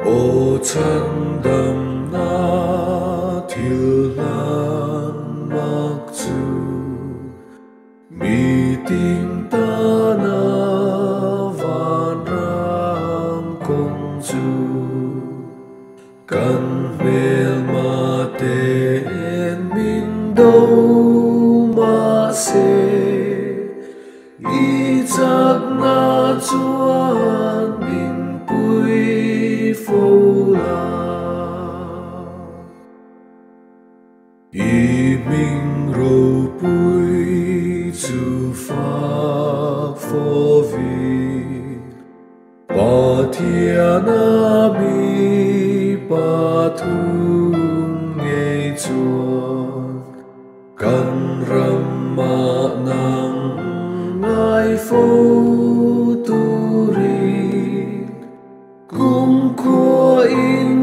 Ô chân đầm na thiêu lan mặc dù mi tình ta na van ram công du căn mel ma tên min đâu ma se i chắc na chuan min pui phô la i mình rô pui chu phác phô vi ba thiên na mi ba thung nghe chuan căn ram ma nang ngai phô tu rin cung khua in